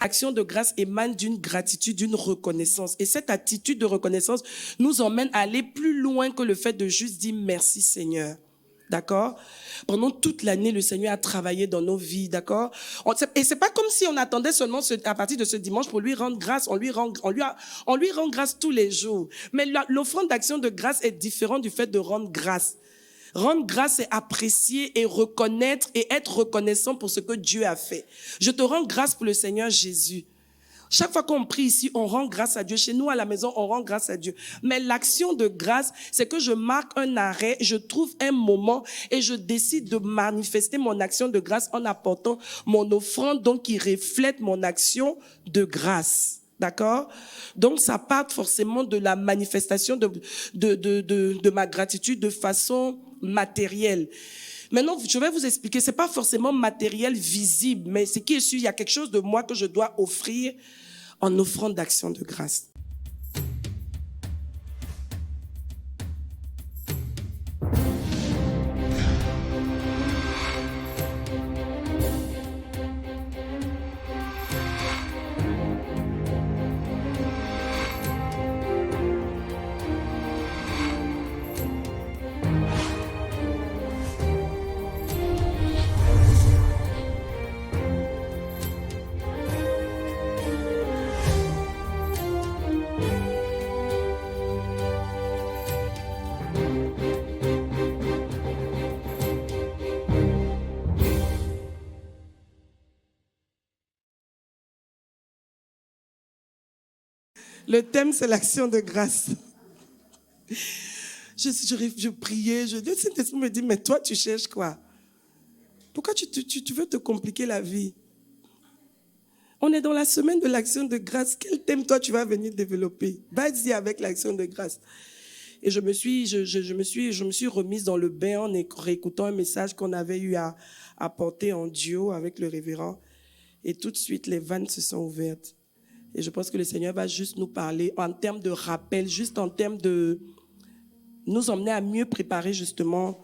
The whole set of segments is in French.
L'action de grâce émane d'une gratitude, d'une reconnaissance. Et cette attitude de reconnaissance nous emmène à aller plus loin que le fait de juste dire merci Seigneur. D'accord? Pendant toute l'année, le Seigneur a travaillé dans nos vies, d'accord? Et c'est pas comme si on attendait seulement à partir de ce dimanche pour lui rendre grâce. On lui rend grâce tous les jours. Mais l'offrande d'action de grâce est différente du fait de rendre grâce. Rendre grâce, c'est apprécier et reconnaître et être reconnaissant pour ce que Dieu a fait. Je te rends grâce pour le Seigneur Jésus. Chaque fois qu'on prie ici, on rend grâce à Dieu. Chez nous, à la maison, on rend grâce à Dieu. Mais l'action de grâce, c'est que je marque un arrêt, je trouve un moment et je décide de manifester mon action de grâce en apportant mon offrande, donc qui reflète mon action de grâce. Donc, ça part forcément de la manifestation de ma gratitude de façon matérielle. Maintenant, je vais vous expliquer, c'est pas forcément matériel visible, mais ce qui est sûr, il y a quelque chose de moi que je dois offrir en offrande d'action de grâce. Le thème, c'est l'action de grâce. Je priais, le Saint-Esprit me dit, mais toi, tu cherches quoi? Pourquoi tu veux te compliquer la vie? On est dans la semaine de l'action de grâce. Quel thème, toi, tu vas venir développer? Vas-y avec l'action de grâce. Et je me suis remise dans le bain en réécoutant un message qu'on avait eu à porter en duo avec le révérend. Et tout de suite, les vannes se sont ouvertes. Et je pense que le Seigneur va juste nous parler en termes de rappel, juste en termes de nous emmener à mieux préparer justement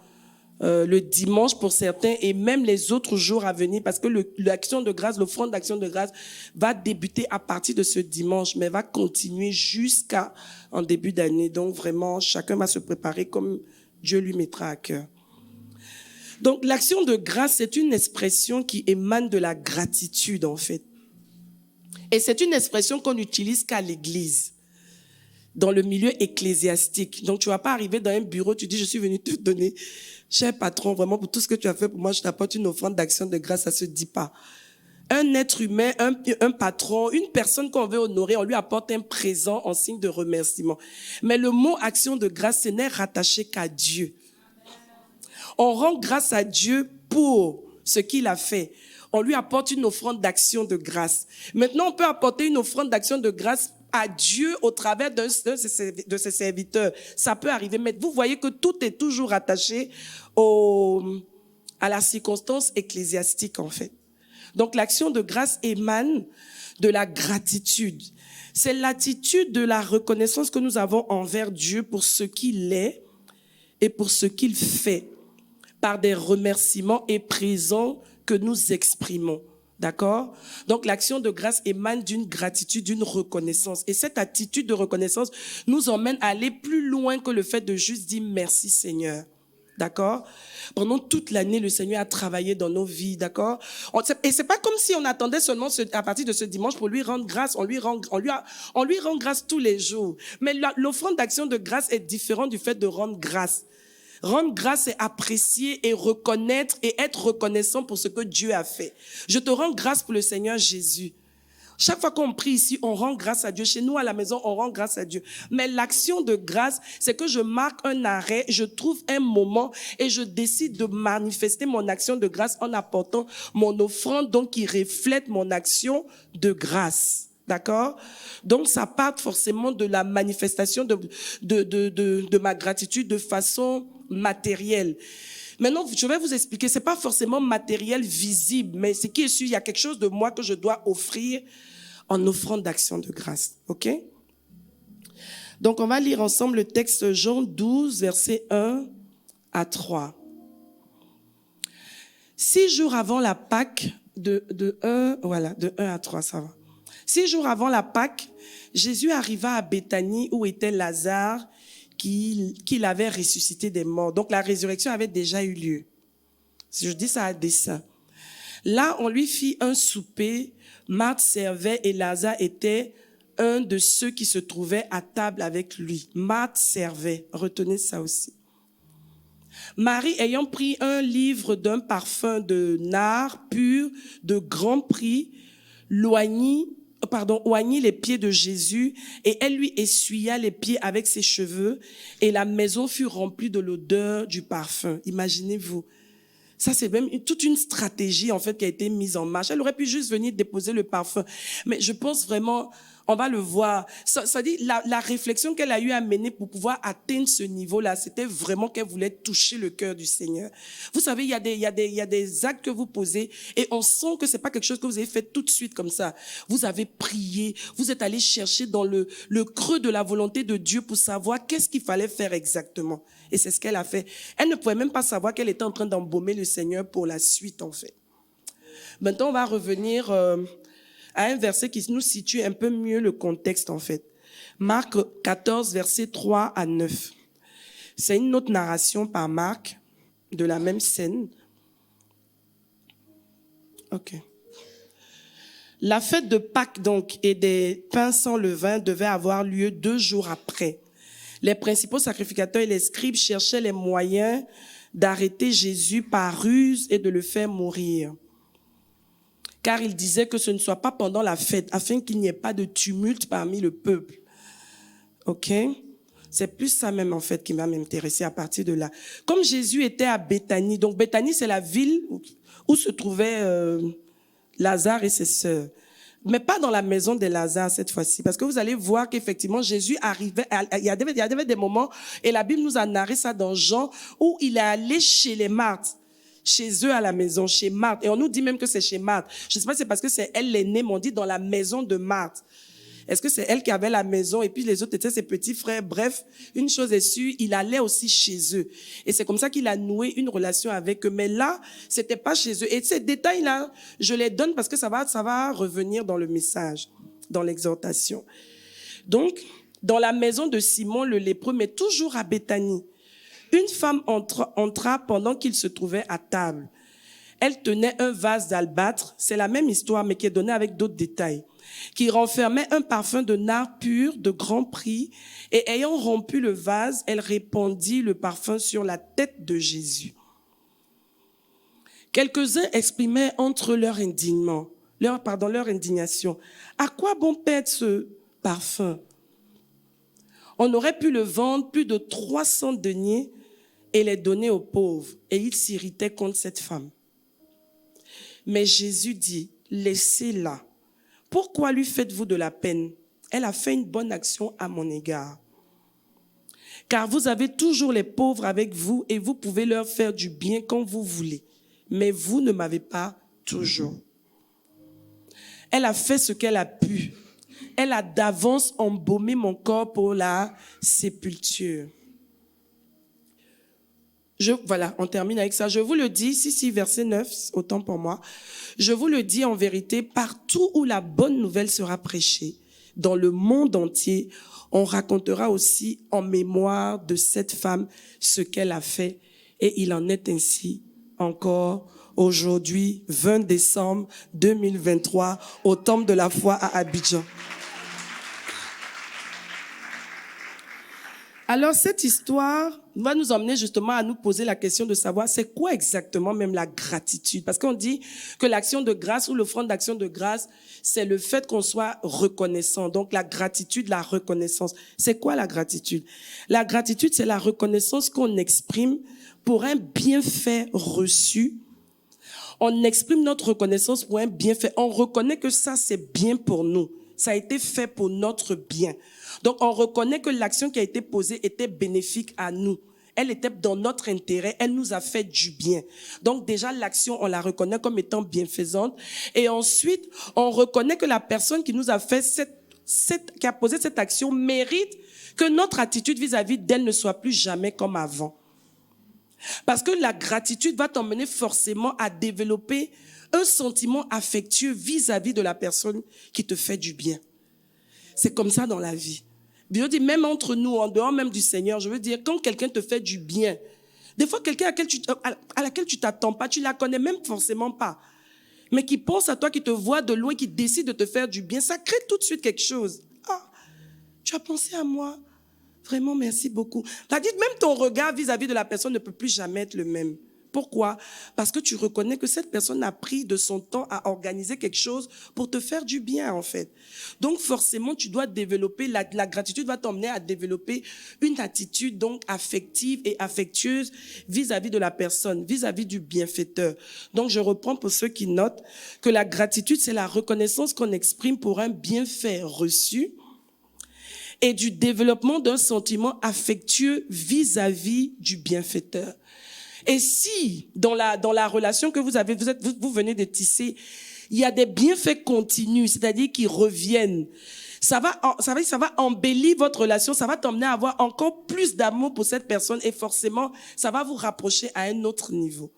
le dimanche pour certains et même les autres jours à venir, parce que l'action de grâce, l'offrande d'action de grâce va débuter à partir de ce dimanche, mais va continuer jusqu'en début d'année. Donc vraiment, chacun va se préparer comme Dieu lui mettra à cœur. Donc l'action de grâce, c'est une expression qui émane de la gratitude en fait. Et c'est une expression qu'on n'utilise qu'à l'église, dans le milieu ecclésiastique. Donc, tu vas pas arriver dans un bureau, tu dis, je suis venu te donner, cher patron, vraiment pour tout ce que tu as fait pour moi, je t'apporte une offrande d'action de grâce, ça se dit pas. Un être humain, un patron, une personne qu'on veut honorer, on lui apporte un présent en signe de remerciement. Mais le mot action de grâce, ce n'est rattaché qu'à Dieu. On rend grâce à Dieu pour ce qu'il a fait. On lui apporte une offrande d'action de grâce. Maintenant, on peut apporter une offrande d'action de grâce à Dieu au travers de ses serviteurs. Ça peut arriver, mais vous voyez que tout est toujours attaché à la circonstance ecclésiastique, en fait. Donc, l'action de grâce émane de la gratitude. C'est l'attitude de la reconnaissance que nous avons envers Dieu pour ce qu'il est et pour ce qu'il fait, par des remerciements et présents que nous exprimons. D'accord? Donc, l'action de grâce émane d'une gratitude, d'une reconnaissance. Et cette attitude de reconnaissance nous emmène à aller plus loin que le fait de juste dire merci Seigneur. D'accord? Pendant toute l'année, le Seigneur a travaillé dans nos vies. D'accord? Et c'est pas comme si on attendait seulement à partir de ce dimanche pour lui rendre grâce. On lui rend grâce tous les jours. Mais l'offrande d'action de grâce est différente du fait de rendre grâce. Rendre grâce, c'est apprécier et reconnaître et être reconnaissant pour ce que Dieu a fait. Je te rends grâce pour le Seigneur Jésus. Chaque fois qu'on prie ici, on rend grâce à Dieu. Chez nous, à la maison, on rend grâce à Dieu. Mais l'action de grâce, c'est que je marque un arrêt, je trouve un moment et je décide de manifester mon action de grâce en apportant mon offrande, donc qui reflète mon action de grâce. Donc, ça part forcément de la manifestation de ma gratitude de façon matérielle. Maintenant, je vais vous expliquer, c'est pas forcément matériel visible, mais ce qui est sûr, il y a quelque chose de moi que je dois offrir en offrande d'action de grâce. OK? Donc, on va lire ensemble le texte Jean 12, versets 1 à 3. 6 jours avant la Pâque, de 1 à 3, ça va. 6 jours avant la Pâque, Jésus arriva à Béthanie où était Lazare qu'il avait ressuscité des morts. Donc la résurrection avait déjà eu lieu. Je dis ça à dessein. Là, on lui fit un souper. Marthe servait et Lazare était un de ceux qui se trouvaient à table avec lui. Marthe servait. Retenez ça aussi. Marie, ayant pris un livre d'un parfum de nard pur, de grand prix, oignit les pieds de Jésus et elle lui essuya les pieds avec ses cheveux et la maison fut remplie de l'odeur du parfum. Imaginez-vous. Ça, c'est même toute une stratégie, en fait, qui a été mise en marche. Elle aurait pu juste venir déposer le parfum. Mais je pense vraiment, on va le voir. Ça dit, la réflexion qu'elle a eu à mener pour pouvoir atteindre ce niveau-là, c'était vraiment qu'elle voulait toucher le cœur du Seigneur. Vous savez, il y a des actes que vous posez et on sent que c'est pas quelque chose que vous avez fait tout de suite comme ça. Vous avez prié, vous êtes allé chercher dans le creux de la volonté de Dieu pour savoir qu'est-ce qu'il fallait faire exactement. Et c'est ce qu'elle a fait. Elle ne pouvait même pas savoir qu'elle était en train d'embaumer le Seigneur pour la suite, en fait. Maintenant, on va revenir à un verset qui nous situe un peu mieux le contexte, en fait. Marc 14, versets 3 à 9. C'est une autre narration par Marc de la même scène. Ok. La fête de Pâques, donc, et des pains sans levain devait avoir lieu 2 jours après. Les principaux sacrificateurs et les scribes cherchaient les moyens d'arrêter Jésus par ruse et de le faire mourir. Car ils disaient que ce ne soit pas pendant la fête, afin qu'il n'y ait pas de tumulte parmi le peuple. Ok? C'est plus ça même, en fait, qui va m'intéresser à partir de là. Comme Jésus était à Béthanie, donc Béthanie, c'est la ville où se trouvaient Lazare et ses sœurs. Mais pas dans la maison de Lazare cette fois-ci. Parce que vous allez voir qu'effectivement, Jésus arrivait, il y avait des moments, et la Bible nous a narré ça dans Jean, où il est allé chez les Marthes, chez eux à la maison, chez Marthe. Et on nous dit même que c'est chez Marthe. Je ne sais pas si c'est parce que c'est elle l'aînée, mais on dit dans la maison de Marthe. Est-ce que c'est elle qui avait la maison et puis les autres étaient ses petits frères? Bref, une chose est sûre, il allait aussi chez eux. Et c'est comme ça qu'il a noué une relation avec eux. Mais là, c'était pas chez eux. Et ces détails-là, je les donne parce que ça va revenir dans le message, dans l'exhortation. Donc, dans la maison de Simon le lépreux, mais toujours à Béthanie, une femme entra pendant qu'il se trouvait à table. Elle tenait un vase d'albâtre, c'est la même histoire, mais qui est donnée avec d'autres détails, qui renfermait un parfum de nard pur de grand prix, et ayant rompu le vase, elle répandit le parfum sur la tête de Jésus. Quelques-uns exprimaient entre leur indignation. À quoi bon perdre ce parfum? On aurait pu le vendre plus de 300 deniers et les donner aux pauvres. Et ils s'irritaient contre cette femme. Mais Jésus dit, laissez-la. Pourquoi lui faites-vous de la peine? Elle a fait une bonne action à mon égard. Car vous avez toujours les pauvres avec vous et vous pouvez leur faire du bien quand vous voulez. Mais vous ne m'avez pas toujours. Elle a fait ce qu'elle a pu. Elle a d'avance embaumé mon corps pour la sépulture. Voilà, on termine avec ça. Je vous le dis, si, verset 9, autant pour moi. Je vous le dis en vérité, partout où la bonne nouvelle sera prêchée, dans le monde entier, on racontera aussi en mémoire de cette femme ce qu'elle a fait. Et il en est ainsi encore aujourd'hui, 20 décembre 2023, au temple de la foi à Abidjan. Alors, cette histoire va nous emmener justement à nous poser la question de savoir c'est quoi exactement même la gratitude. Parce qu'on dit que l'action de grâce ou l'offrande d'action de grâce, c'est le fait qu'on soit reconnaissant. Donc, la gratitude, la reconnaissance. C'est quoi la gratitude? La gratitude, c'est la reconnaissance qu'on exprime pour un bienfait reçu. On exprime notre reconnaissance pour un bienfait. On reconnaît que ça, c'est bien pour nous. Ça a été fait pour notre bien. Donc, on reconnaît que l'action qui a été posée était bénéfique à nous. Elle était dans notre intérêt. Elle nous a fait du bien. Donc, déjà, l'action, on la reconnaît comme étant bienfaisante. Et ensuite, on reconnaît que la personne qui nous a fait qui a posé cette action mérite que notre attitude vis-à-vis d'elle ne soit plus jamais comme avant. Parce que la gratitude va t'emmener forcément à développer un sentiment affectueux vis-à-vis de la personne qui te fait du bien. C'est comme ça dans la vie. Dieu dit, même entre nous, en dehors même du Seigneur, je veux dire, quand quelqu'un te fait du bien, des fois, quelqu'un à laquelle tu t'attends pas, tu la connais même forcément pas, mais qui pense à toi, qui te voit de loin, qui décide de te faire du bien, ça crée tout de suite quelque chose. Ah, tu as pensé à moi? Vraiment, merci beaucoup. C'est-à-dire, même ton regard vis-à-vis de la personne ne peut plus jamais être le même. Pourquoi? Parce que tu reconnais que cette personne a pris de son temps à organiser quelque chose pour te faire du bien, en fait. Donc, forcément, tu dois développer, la gratitude va t'emmener à développer une attitude, donc, affective et affectueuse vis-à-vis de la personne, vis-à-vis du bienfaiteur. Donc, je reprends pour ceux qui notent que la gratitude, c'est la reconnaissance qu'on exprime pour un bienfait reçu et du développement d'un sentiment affectueux vis-à-vis du bienfaiteur. Et si, dans la relation que vous venez de tisser, il y a des bienfaits continus, c'est-à-dire qui reviennent, ça va embellir votre relation, ça va t'emmener à avoir encore plus d'amour pour cette personne et forcément, ça va vous rapprocher à un autre niveau.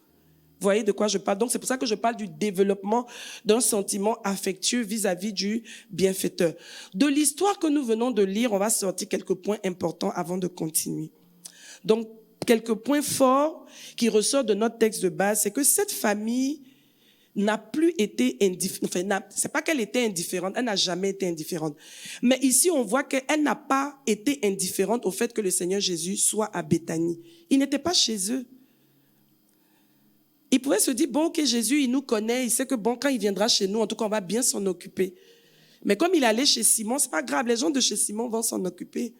Vous voyez de quoi je parle? Donc, c'est pour ça que je parle du développement d'un sentiment affectueux vis-à-vis du bienfaiteur. De l'histoire que nous venons de lire, on va sortir quelques points importants avant de continuer. Donc, quelques points forts qui ressortent de notre texte de base, c'est que cette famille n'a plus été indifférente. Enfin, c'est pas qu'elle était indifférente, elle n'a jamais été indifférente. Mais ici, on voit qu'elle n'a pas été indifférente au fait que le Seigneur Jésus soit à Béthanie. Il n'était pas chez eux. Il pouvait se dire, bon, ok, Jésus, il nous connaît, il sait que bon, quand il viendra chez nous, en tout cas, on va bien s'en occuper. Mais comme il allait chez Simon, c'est pas grave, les gens de chez Simon vont s'en occuper.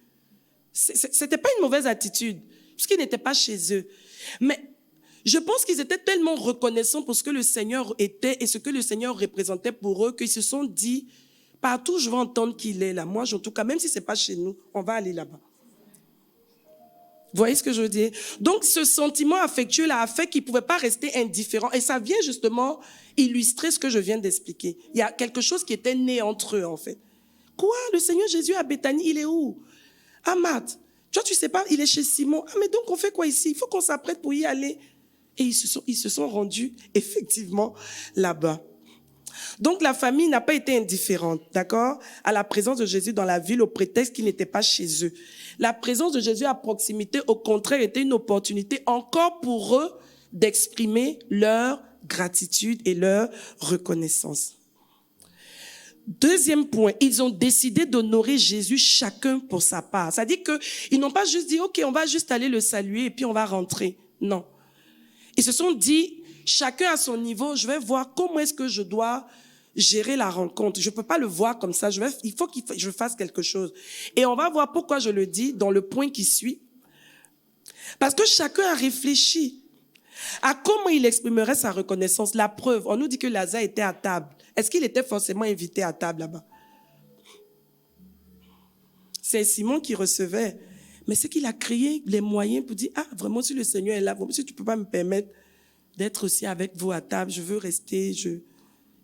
C'était pas une mauvaise attitude, puisqu'ils n'étaient pas chez eux. Mais je pense qu'ils étaient tellement reconnaissants pour ce que le Seigneur était et ce que le Seigneur représentait pour eux qu'ils se sont dit, partout je vais entendre qu'il est là. Moi, en tout cas, même si c'est pas chez nous, on va aller là-bas. Vous voyez ce que je veux dire? Donc, ce sentiment affectueux-là a fait qu'ils ne pouvaient pas rester indifférents. Et ça vient justement illustrer ce que je viens d'expliquer. Il y a quelque chose qui était né entre eux, en fait. Quoi? Le Seigneur Jésus à Béthanie, il est où? Ah, Marthe, tu sais pas, il est chez Simon. Ah, mais donc, on fait quoi ici? Il faut qu'on s'apprête pour y aller. Et ils se sont rendus, effectivement, là-bas. Donc, la famille n'a pas été indifférente, d'accord, à la présence de Jésus dans la ville au prétexte qu'il n'était pas chez eux. La présence de Jésus à proximité, au contraire, était une opportunité encore pour eux d'exprimer leur gratitude et leur reconnaissance. Deuxième point, ils ont décidé d'honorer Jésus chacun pour sa part. C'est-à-dire qu'ils n'ont pas juste dit, OK, on va juste aller le saluer et puis on va rentrer. Non. Ils se sont dit, chacun à son niveau, je vais voir comment est-ce que je dois gérer la rencontre. Je ne peux pas le voir comme ça. Il faut que je fasse quelque chose. Et on va voir pourquoi je le dis dans le point qui suit. Parce que chacun a réfléchi à comment il exprimerait sa reconnaissance. La preuve, on nous dit que Lazare était à table. Est-ce qu'il était forcément invité à table là-bas? C'est Simon qui recevait. Mais c'est qu'il a créé les moyens pour dire, ah, vraiment, si le Seigneur est là, vraiment, si tu ne peux pas me permettre d'être aussi avec vous à table, je veux rester.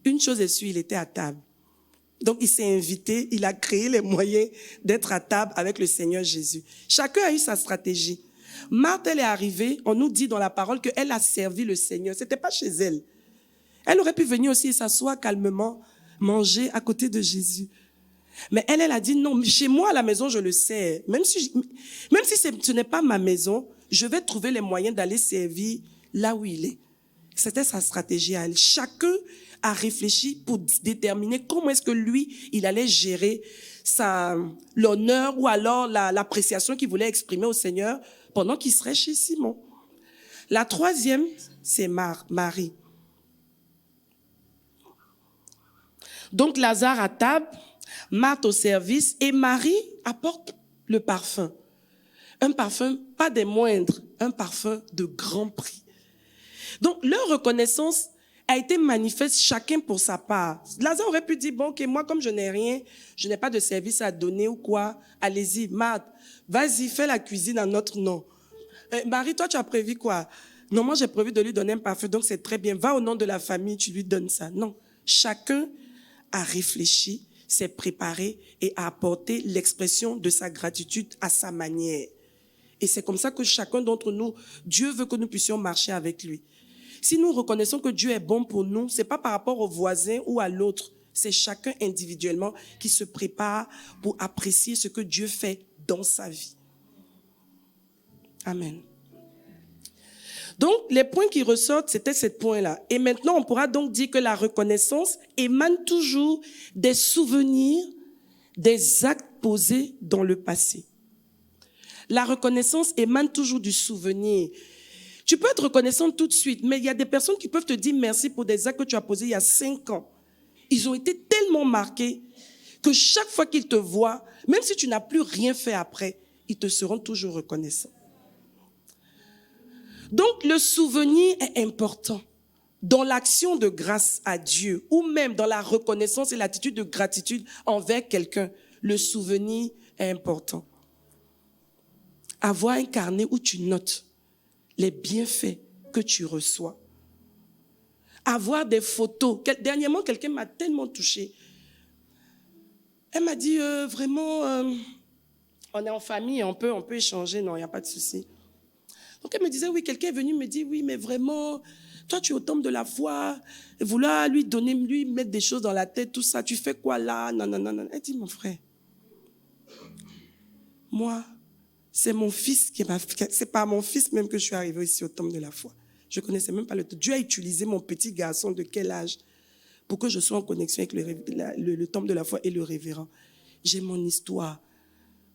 Une chose est sûre, il était à table. Donc, il s'est invité, il a créé les moyens d'être à table avec le Seigneur Jésus. Chacun a eu sa stratégie. Marthe, elle est arrivée, on nous dit dans la parole qu'elle a servi le Seigneur. C'était pas chez elle. Elle aurait pu venir aussi et s'asseoir calmement, manger à côté de Jésus. Mais elle a dit non, chez moi à la maison, je le sais. Même si ce n'est pas ma maison, je vais trouver les moyens d'aller servir là où il est. C'était sa stratégie à elle. Chacun a réfléchi pour déterminer comment est-ce que lui, il allait gérer l'honneur ou alors l'appréciation qu'il voulait exprimer au Seigneur pendant qu'il serait chez Simon. La troisième, c'est Marie. Donc Lazare à table, Marthe au service et Marie apporte le parfum. Un parfum pas des moindres, un parfum de grand prix. Donc leur reconnaissance a été manifeste chacun pour sa part. Lazare aurait pu dire, bon, ok, moi comme je n'ai rien, je n'ai pas de service à donner ou quoi, allez-y, Marthe, vas-y, fais la cuisine en notre nom. Marie, toi tu as prévu quoi? Non, moi j'ai prévu de lui donner un parfum, donc c'est très bien, va au nom de la famille, tu lui donnes ça. Non, chacun a réfléchi, s'est préparé et a apporté l'expression de sa gratitude à sa manière. Et c'est comme ça que chacun d'entre nous, Dieu veut que nous puissions marcher avec lui. Si nous reconnaissons que Dieu est bon pour nous, ce n'est pas par rapport au voisin ou à l'autre. C'est chacun individuellement qui se prépare pour apprécier ce que Dieu fait dans sa vie. Amen. Donc, les points qui ressortent, c'était ce point-là. Et maintenant, on pourra donc dire que la reconnaissance émane toujours des souvenirs, des actes posés dans le passé. La reconnaissance émane toujours du souvenir. Tu peux être reconnaissant tout de suite, mais il y a des personnes qui peuvent te dire merci pour des actes que tu as posés il y a 5 ans. Ils ont été tellement marqués que chaque fois qu'ils te voient, même si tu n'as plus rien fait après, ils te seront toujours reconnaissants. Donc, le souvenir est important dans l'action de grâce à Dieu ou même dans la reconnaissance et l'attitude de gratitude envers quelqu'un. Le souvenir est important. Avoir un carnet où tu notes les bienfaits que tu reçois. Avoir des photos. Dernièrement, quelqu'un m'a tellement touchée. Elle m'a dit, vraiment, on est en famille, on peut échanger, non, il n'y a pas de souci. Donc elle me disait, oui, quelqu'un est venu me dire, oui, mais vraiment, toi tu es au temple de la foi, et vouloir lui mettre des choses dans la tête, tout ça, tu fais quoi là? Non, non, non, non. Elle dit, mon frère, moi, c'est mon fils c'est par mon fils même que je suis arrivée ici au temple de la foi. Je ne connaissais même pas le temps. Dieu a utilisé mon petit garçon de quel âge pour que je sois en connexion avec le temple de la foi et le révérend. J'ai mon histoire.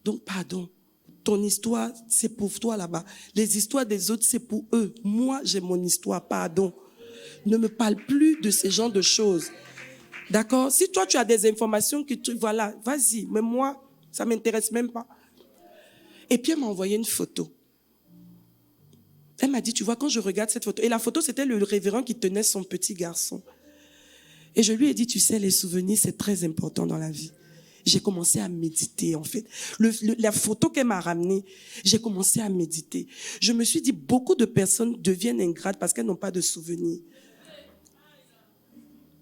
Donc, pardon. Ton histoire, c'est pour toi là-bas. Les histoires des autres, c'est pour eux. Moi, j'ai mon histoire. Pardon. Ne me parle plus de ces genres de choses. D'accord? Si toi, tu as des informations voilà, vas-y. Mais moi, ça ne m'intéresse même pas. Et puis, elle m'a envoyé une photo. Elle m'a dit, tu vois, quand je regarde cette photo, et la photo, c'était le révérend qui tenait son petit garçon. Et je lui ai dit, tu sais, les souvenirs, c'est très important dans la vie. J'ai commencé à méditer, en fait. La photo qu'elle m'a ramenée, j'ai commencé à méditer. Je me suis dit, beaucoup de personnes deviennent ingrates parce qu'elles n'ont pas de souvenirs.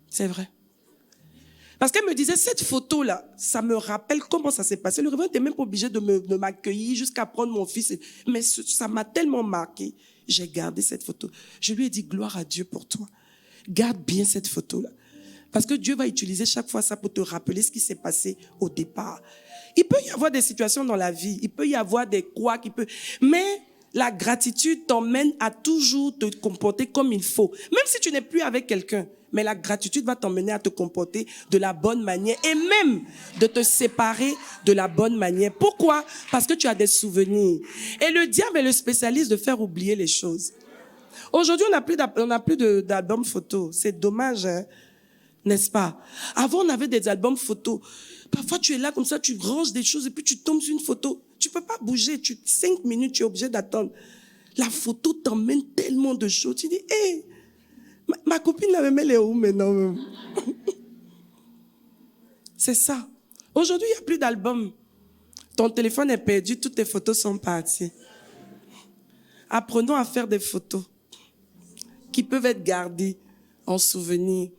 C'est vrai. Parce qu'elle me disait, cette photo-là, ça me rappelle comment ça s'est passé. Le révérend n'était même pas obligé de m'accueillir jusqu'à prendre mon fils. Mais ça m'a tellement marqué. J'ai gardé cette photo. Je lui ai dit, gloire à Dieu pour toi. Garde bien cette photo-là. Parce que Dieu va utiliser chaque fois ça pour te rappeler ce qui s'est passé au départ. Il peut y avoir des situations dans la vie. Il peut y avoir des couacs. Mais la gratitude t'emmène à toujours te comporter comme il faut. Même si tu n'es plus avec quelqu'un. Mais la gratitude va t'emmener à te comporter de la bonne manière et même de te séparer de la bonne manière. Pourquoi? Parce que tu as des souvenirs. Et le diable est le spécialiste de faire oublier les choses. Aujourd'hui, on n'a plus d'albums photos. C'est dommage, hein? N'est-ce pas? Avant, on avait des albums photos. Parfois, tu es là comme ça, tu ranges des choses et puis tu tombes sur une photo. Tu peux pas bouger. 5 minutes, tu es obligé d'attendre. La photo t'emmène tellement de choses. Tu dis, hé, ma copine, là, elle est où maintenant? C'est ça. Aujourd'hui, il n'y a plus d'albums. Ton téléphone est perdu, toutes tes photos sont parties. Apprenons à faire des photos qui peuvent être gardées en souvenir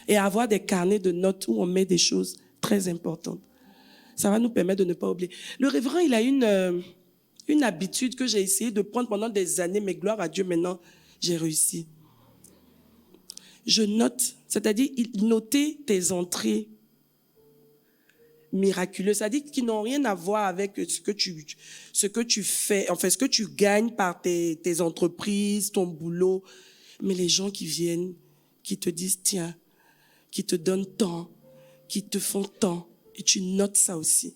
et avoir des carnets de notes où on met des choses très importantes. Ça va nous permettre de ne pas oublier. Le révérend, il a une habitude que j'ai essayé de prendre pendant des années, mais gloire à Dieu, maintenant, j'ai réussi. Je note, c'est-à-dire noter tes entrées miraculeuses, c'est-à-dire qui n'ont rien à voir avec ce que tu fais, enfin ce que tu gagnes par tes entreprises, ton boulot, mais les gens qui viennent, qui te disent tiens, qui te donnent tant, qui te font tant, et tu notes ça aussi.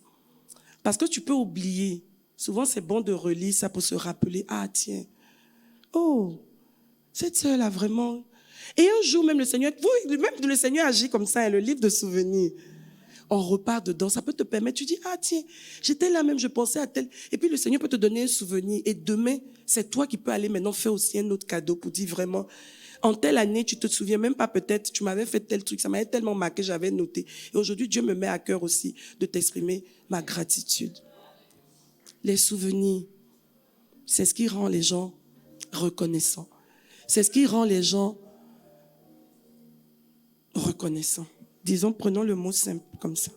Parce que tu peux oublier. Souvent, c'est bon de relire ça pour se rappeler, ah tiens, oh, cette sœur-là vraiment. Et un jour, même le Seigneur agit comme ça, le livre de souvenirs. On repart dedans, ça peut te permettre, tu dis, ah tiens, j'étais là même, je pensais à tel. Et puis le Seigneur peut te donner un souvenir. Et demain, c'est toi qui peux aller maintenant faire aussi un autre cadeau pour dire vraiment, en telle année, tu te souviens même pas peut-être, tu m'avais fait tel truc, ça m'avait tellement marqué, j'avais noté. Et aujourd'hui, Dieu me met à cœur aussi de t'exprimer ma gratitude. Les souvenirs, c'est ce qui rend les gens reconnaissants. C'est ce qui rend les gens reconnaissants. Disons, prenons le mot simple comme ça.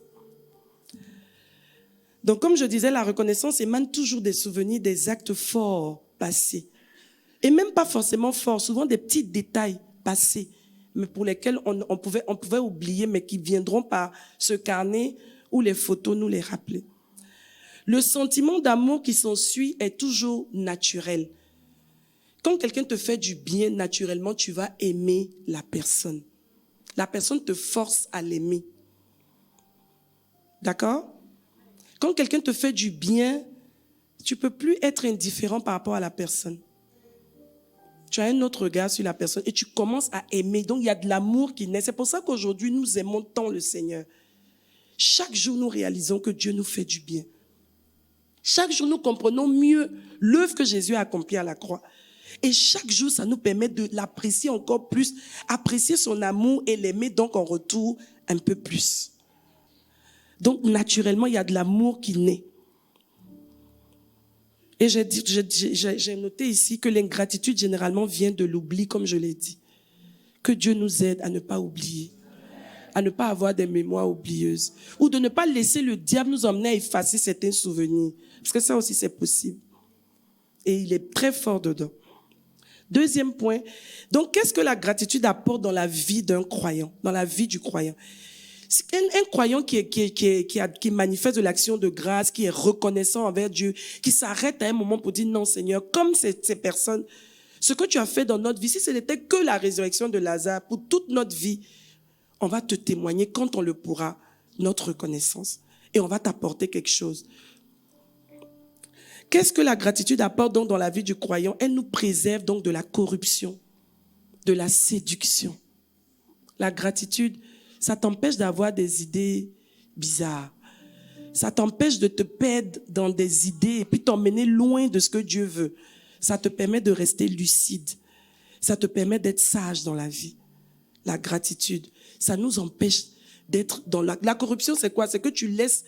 Donc, comme je disais, la reconnaissance émane toujours des souvenirs, des actes forts passés. Et même pas forcément fort, souvent des petits détails passés, mais pour lesquels on pouvait oublier, mais qui viendront par ce carnet ou les photos nous les rappeler. Le sentiment d'amour qui s'ensuit est toujours naturel. Quand quelqu'un te fait du bien, naturellement, tu vas aimer la personne. La personne te force à l'aimer. D'accord? Quand quelqu'un te fait du bien, tu ne peux plus être indifférent par rapport à la personne. Tu as un autre regard sur la personne et tu commences à aimer. Donc, il y a de l'amour qui naît. C'est pour ça qu'aujourd'hui, nous aimons tant le Seigneur. Chaque jour, nous réalisons que Dieu nous fait du bien. Chaque jour, nous comprenons mieux l'œuvre que Jésus a accomplie à la croix. Et chaque jour, ça nous permet de l'apprécier encore plus, apprécier son amour et l'aimer donc en retour un peu plus. Donc, naturellement, il y a de l'amour qui naît. Et j'ai noté ici que l'ingratitude, généralement, vient de l'oubli, comme je l'ai dit. Que Dieu nous aide à ne pas oublier, à ne pas avoir des mémoires oublieuses, ou de ne pas laisser le diable nous emmener à effacer certains souvenirs. Parce que ça aussi, c'est possible. Et il est très fort dedans. Deuxième point. Donc, qu'est-ce que la gratitude apporte dans la vie d'un croyant, dans la vie du croyant? Un croyant qui manifeste de l'action de grâce, qui est reconnaissant envers Dieu, qui s'arrête à un moment pour dire non Seigneur, comme ces personnes, ce que tu as fait dans notre vie, si ce n'était que la résurrection de Lazare, pour toute notre vie, on va te témoigner quand on le pourra, notre reconnaissance. Et on va t'apporter quelque chose. Qu'est-ce que la gratitude apporte donc dans la vie du croyant? Elle nous préserve donc de la corruption, de la séduction. La gratitude, ça t'empêche d'avoir des idées bizarres. Ça t'empêche de te perdre dans des idées et puis t'emmener loin de ce que Dieu veut. Ça te permet de rester lucide. Ça te permet d'être sage dans la vie. La gratitude, ça nous empêche d'être dans la corruption, c'est quoi? C'est que tu laisses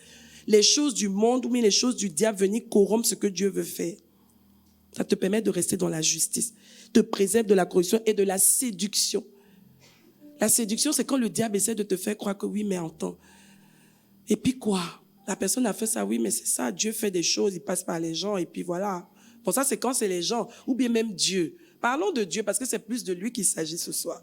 les choses du monde ou bien les choses du diable venir corrompre ce que Dieu veut faire. Ça te permet de rester dans la justice. Te préserve de la corruption et de la séduction. La séduction, c'est quand le diable essaie de te faire croire que oui, mais entends. Et puis quoi? La personne a fait ça, oui, mais c'est ça. Dieu fait des choses, il passe par les gens et puis voilà. Pour ça, c'est quand c'est les gens ou bien même Dieu. Parlons de Dieu parce que c'est plus de lui qu'il s'agit ce soir.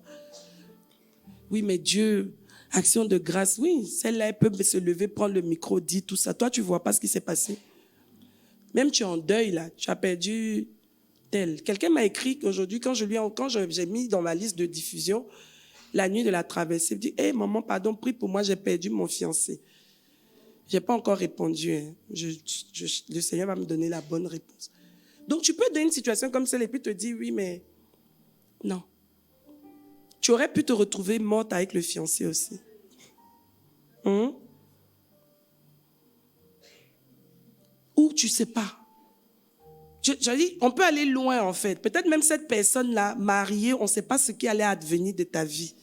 Oui, mais Dieu, action de grâce, oui, celle-là, elle peut se lever, prendre le micro, dire tout ça. Toi, tu vois pas ce qui s'est passé. Même tu es en deuil, là. Tu as perdu tel. Quelqu'un m'a écrit aujourd'hui, quand j'ai mis dans ma liste de diffusion, la nuit de la traversée, il dit, hey, maman, pardon, prie pour moi, j'ai perdu mon fiancé. J'ai pas encore répondu. Hein. Le Seigneur va me donner la bonne réponse. Donc, tu peux être dans une situation comme celle et puis te dire, oui, mais non. Tu aurais pu te retrouver morte avec le fiancé aussi. Ou tu sais pas. Je dis, on peut aller loin en fait. Peut-être même cette personne-là, mariée, on ne sait pas ce qui allait advenir de ta vie.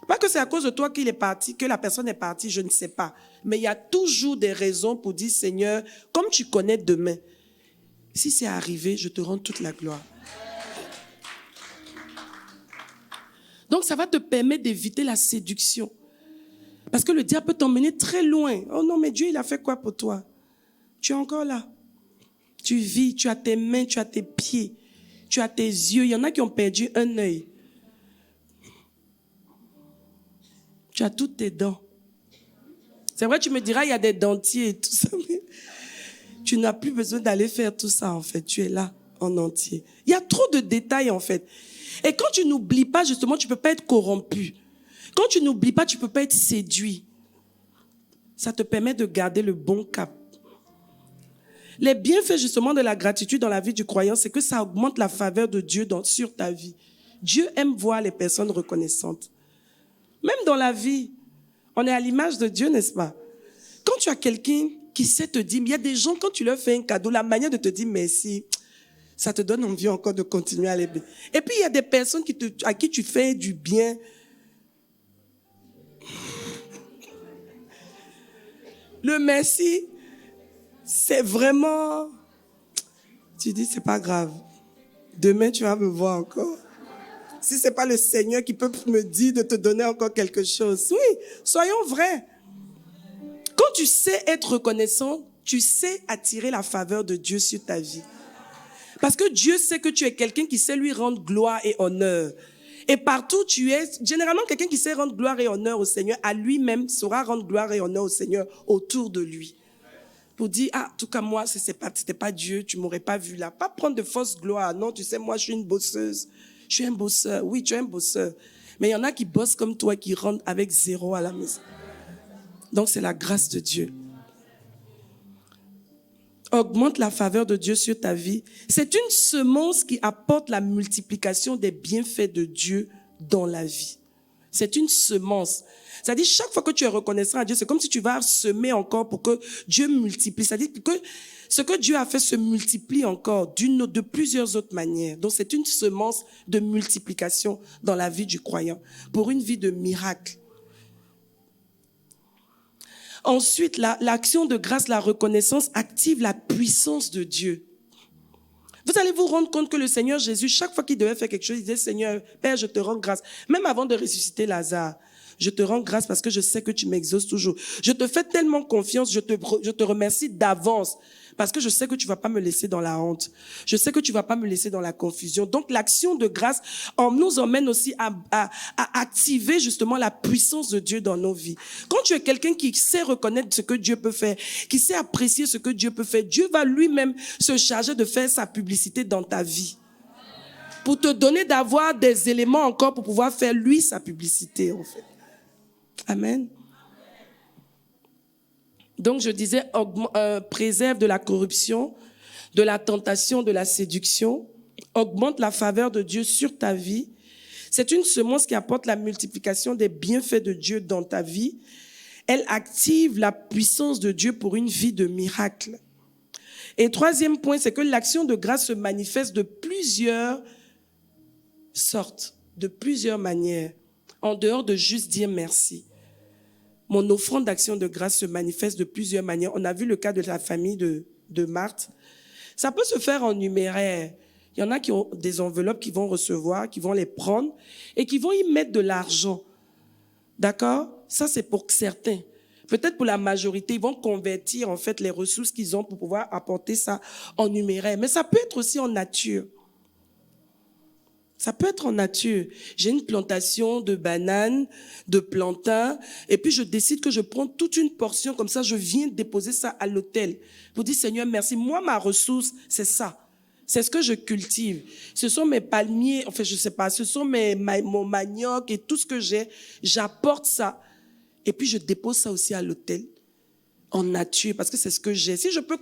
Pas que c'est à cause de toi qu'il est parti, que la personne est partie, je ne sais pas. Mais il y a toujours des raisons pour dire, Seigneur, comme tu connais demain, si c'est arrivé, je te rends toute la gloire. Donc ça va te permettre d'éviter la séduction. Parce que le diable peut t'emmener très loin. Oh non, mais Dieu, il a fait quoi pour toi? Tu es encore là. Tu vis, tu as tes mains, tu as tes pieds, tu as tes yeux. Il y en a qui ont perdu un œil. Tu as toutes tes dents. C'est vrai, tu me diras, il y a des dentiers et tout ça, mais tu n'as plus besoin d'aller faire tout ça, en fait. Tu es là, en entier. Il y a trop de détails, en fait. Et quand tu n'oublies pas, justement, tu ne peux pas être corrompu. Quand tu n'oublies pas, tu ne peux pas être séduit. Ça te permet de garder le bon cap. Les bienfaits, justement, de la gratitude dans la vie du croyant, c'est que ça augmente la faveur de Dieu sur ta vie. Dieu aime voir les personnes reconnaissantes. Même dans la vie, on est à l'image de Dieu, n'est-ce pas? Quand tu as quelqu'un qui sait te dire, il y a des gens, quand tu leur fais un cadeau, la manière de te dire merci, ça te donne envie encore de continuer à les bien. Et puis, il y a des personnes à qui tu fais du bien. Le merci, c'est vraiment... Tu dis, c'est pas grave. Demain, tu vas me voir encore. Si c'est pas le Seigneur qui peut me dire de te donner encore quelque chose. Oui, soyons vrais. Quand tu sais être reconnaissant, tu sais attirer la faveur de Dieu sur ta vie. Parce que Dieu sait que tu es quelqu'un qui sait lui rendre gloire et honneur. Et partout tu es, généralement quelqu'un qui sait rendre gloire et honneur au Seigneur, à lui-même saura rendre gloire et honneur au Seigneur autour de lui. Pour dire, en tout cas moi, c'était pas Dieu, tu m'aurais pas vu là. Pas prendre de fausses gloires. Non, tu sais, moi je suis une bosseuse. Je suis un bosseur. Oui, tu es un bosseur. Mais il y en a qui bossent comme toi, qui rentrent avec 0 à la maison. Donc c'est la grâce de Dieu. Augmente la faveur de Dieu sur ta vie. C'est une semence qui apporte la multiplication des bienfaits de Dieu dans la vie. C'est une semence. C'est-à-dire, chaque fois que tu es reconnaissant à Dieu, c'est comme si tu vas semer encore pour que Dieu multiplie. C'est-à-dire que ce que Dieu a fait se multiplie encore de plusieurs autres manières. Donc, c'est une semence de multiplication dans la vie du croyant pour une vie de miracle. Ensuite, l'action de grâce, la reconnaissance active la puissance de Dieu. Vous allez vous rendre compte que le Seigneur Jésus, chaque fois qu'il devait faire quelque chose, il disait, Seigneur, Père, je te rends grâce. Même avant de ressusciter Lazare, je te rends grâce parce que je sais que tu m'exauces toujours. Je te fais tellement confiance, je te remercie d'avance parce que je sais que tu vas pas me laisser dans la honte. Je sais que tu vas pas me laisser dans la confusion. Donc, l'action de grâce nous emmène aussi à activer justement la puissance de Dieu dans nos vies. Quand tu es quelqu'un qui sait reconnaître ce que Dieu peut faire, qui sait apprécier ce que Dieu peut faire, Dieu va lui-même se charger de faire sa publicité dans ta vie. Pour te donner d'avoir des éléments encore pour pouvoir faire lui sa publicité, en fait. Amen. Donc, je disais, préserve de la corruption, de la tentation, de la séduction, augmente la faveur de Dieu sur ta vie. C'est une semence qui apporte la multiplication des bienfaits de Dieu dans ta vie. Elle active la puissance de Dieu pour une vie de miracle. Et troisième point, c'est que l'action de grâce se manifeste de plusieurs sortes, de plusieurs manières, en dehors de juste dire merci. Mon offrande d'action de grâce se manifeste de plusieurs manières. On a vu le cas de la famille de Marthe. Ça peut se faire en numéraire. Il y en a qui ont des enveloppes qu'ils vont recevoir, qui vont les prendre et qui vont y mettre de l'argent. D'accord? Ça, c'est pour certains. Peut-être pour la majorité, ils vont convertir en fait les ressources qu'ils ont pour pouvoir apporter ça en numéraire. Mais ça peut être aussi en nature. Ça peut être en nature. J'ai une plantation de bananes, de plantains, et puis je décide que je prends toute une portion, comme ça je viens déposer ça à l'autel. Pour dire, Seigneur, merci. Moi, ma ressource, c'est ça. C'est ce que je cultive. Ce sont mes palmiers, enfin, je sais pas, ce sont mon manioc et tout ce que j'ai. J'apporte ça. Et puis je dépose ça aussi à l'autel. En nature, parce que c'est ce que j'ai. Si je peux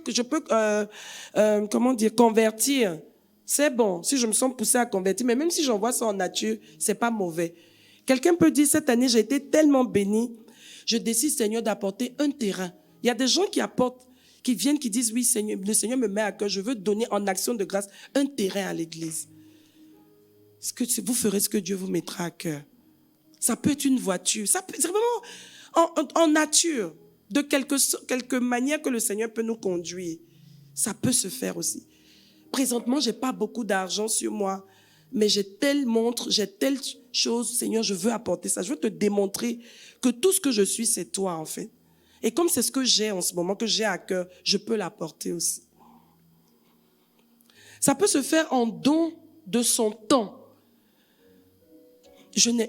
convertir, c'est bon, si je me sens poussé à convertir, mais même si j'envoie ça en nature, c'est pas mauvais. Quelqu'un peut dire, cette année, j'ai été tellement béni, je décide, Seigneur, d'apporter un terrain. Il y a des gens qui apportent, qui viennent, qui disent, oui, Seigneur, le Seigneur me met à cœur, je veux donner en action de grâce un terrain à l'église. Est-ce que vous ferez ce que Dieu vous mettra à cœur? Ça peut être une voiture, ça peut être vraiment en nature, de quelque manière que le Seigneur peut nous conduire. Ça peut se faire aussi. Présentement, j'ai pas beaucoup d'argent sur moi, mais j'ai telle montre, j'ai telle chose, Seigneur, je veux apporter ça. Je veux te démontrer que tout ce que je suis, c'est toi, en fait. Et comme c'est ce que j'ai en ce moment, que j'ai à cœur, je peux l'apporter aussi. Ça peut se faire en don de son temps.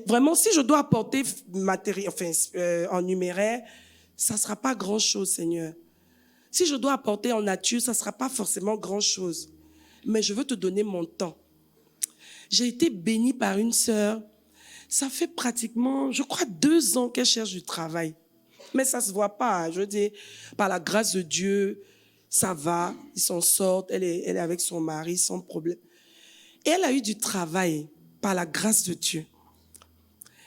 Vraiment, si je dois apporter matériel, en numéraire, ça sera pas grand chose, Seigneur. Si je dois apporter en nature, ça sera pas forcément grand chose. Mais je veux te donner mon temps. J'ai été bénie par une sœur. Ça fait pratiquement, je crois, 2 ans qu'elle cherche du travail. Mais ça se voit pas. Hein. Je veux dire, par la grâce de Dieu, ça va. Ils s'en sortent. Elle est avec son mari sans problème. Et elle a eu du travail par la grâce de Dieu.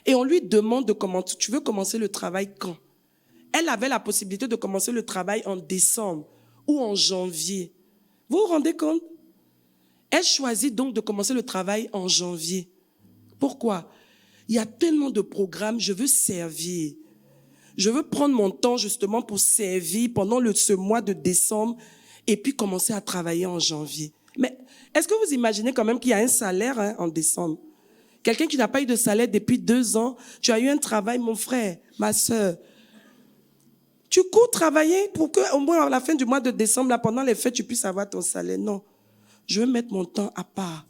Et on lui demande de commencer. Tu veux commencer le travail quand? Elle avait la possibilité de commencer le travail en décembre ou en janvier. Vous vous rendez compte? Elle choisit donc de commencer le travail en janvier. Pourquoi? Il y a tellement de programmes, je veux servir. Je veux prendre mon temps justement pour servir pendant ce mois de décembre et puis commencer à travailler en janvier. Mais est-ce que vous imaginez quand même qu'il y a un salaire en décembre? Quelqu'un qui n'a pas eu de salaire depuis 2 ans, tu as eu un travail, mon frère, ma sœur. Tu cours travailler pour qu'au moins à la fin du mois de décembre, là, pendant les fêtes, tu puisses avoir ton salaire. Non. Je veux mettre mon temps à part.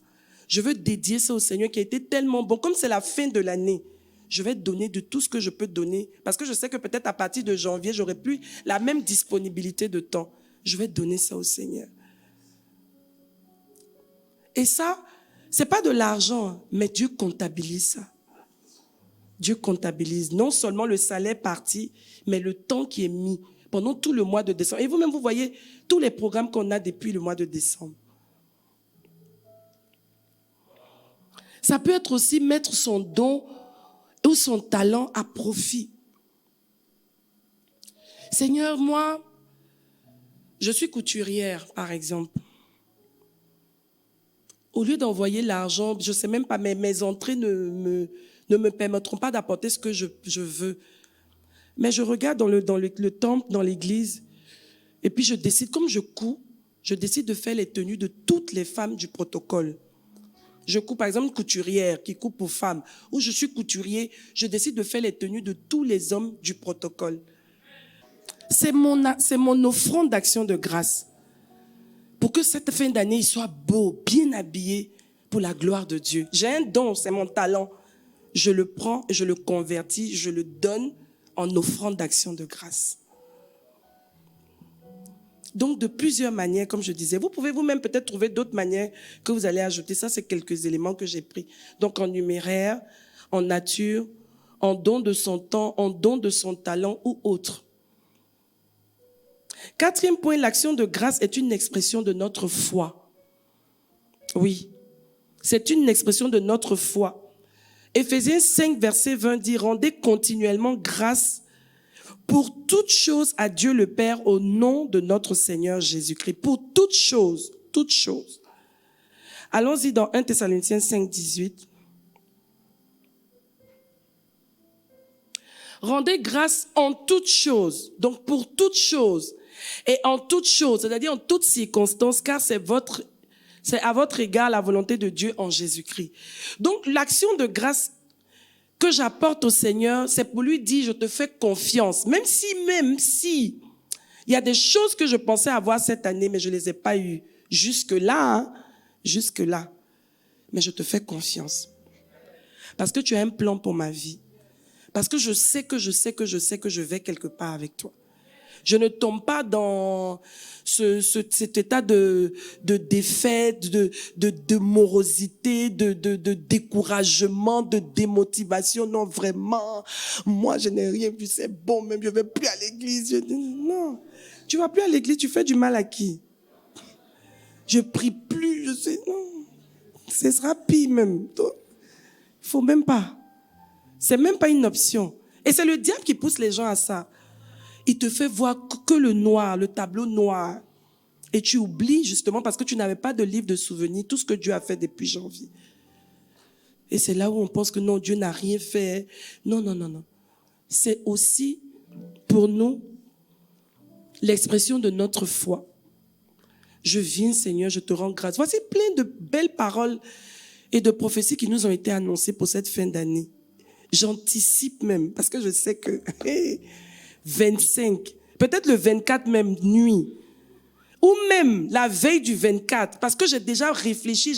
Je veux dédier ça au Seigneur qui a été tellement bon. Comme c'est la fin de l'année, je vais donner de tout ce que je peux donner. Parce que je sais que peut-être à partir de janvier, j'aurai plus la même disponibilité de temps. Je vais donner ça au Seigneur. Et ça, c'est pas de l'argent, mais Dieu comptabilise ça. Dieu comptabilise non seulement le salaire parti, mais le temps qui est mis pendant tout le mois de décembre. Et vous-même, vous voyez tous les programmes qu'on a depuis le mois de décembre. Ça peut être aussi mettre son don ou son talent à profit. Seigneur, moi, je suis couturière, par exemple. Au lieu d'envoyer l'argent, je ne sais même pas, mes entrées ne me permettront pas d'apporter ce que je veux. Mais je regarde dans le temple, dans l'église, et puis je décide, comme je couds, je décide de faire les tenues de toutes les femmes du protocole. Je couds, par exemple, couturière qui coupe pour femmes, ou je suis couturier, je décide de faire les tenues de tous les hommes du protocole. C'est mon offrande d'action de grâce. Pour que cette fin d'année, il soit beau, bien habillé pour la gloire de Dieu. J'ai un don, c'est mon talent. Je le prends, je le convertis, je le donne en offrande d'action de grâce. Donc, de plusieurs manières, comme je disais, vous pouvez vous-même peut-être trouver d'autres manières que vous allez ajouter. Ça, c'est quelques éléments que j'ai pris. Donc, en numéraire, en nature, en don de son temps, en don de son talent ou autre. Quatrième point, l'action de grâce est une expression de notre foi. Oui, c'est une expression de notre foi. Éphésiens 5, verset 20 dit, rendez continuellement grâce pour toutes choses à Dieu le Père au nom de notre Seigneur Jésus-Christ. Pour toutes choses, toutes choses. Allons-y dans 1 Thessaloniciens 5, 18. Rendez grâce en toutes choses, donc pour toutes choses. Et en toutes choses, c'est-à-dire en toutes circonstances, car c'est à votre égard la volonté de Dieu en Jésus-Christ. Donc l'action de grâce que j'apporte au Seigneur, c'est pour lui dire, je te fais confiance. Même si, il y a des choses que je pensais avoir cette année, mais je ne les ai pas eues. Jusque-là. Mais je te fais confiance. Parce que tu as un plan pour ma vie. Parce que je sais que je vais quelque part avec toi. Je ne tombe pas dans cet état de défaite, de morosité, de découragement, de démotivation. Non, vraiment, moi, je n'ai rien vu, c'est bon, même je ne vais plus à l'église. Non, tu ne vas plus à l'église, tu fais du mal à qui? Je prie plus, je sais, non. Ce sera pire même. Il ne faut même pas. C'est même pas une option. Et c'est le diable qui pousse les gens à ça. Il te fait voir que le noir, le tableau noir. Et tu oublies justement parce que tu n'avais pas de livre de souvenirs, tout ce que Dieu a fait depuis janvier. Et c'est là où on pense que non, Dieu n'a rien fait. Non. C'est aussi pour nous l'expression de notre foi. Je viens, Seigneur, je te rends grâce. Voici plein de belles paroles et de prophéties qui nous ont été annoncées pour cette fin d'année. J'anticipe même parce que je sais que 25, peut-être le 24 même nuit, ou même la veille du 24, parce que j'ai déjà réfléchi,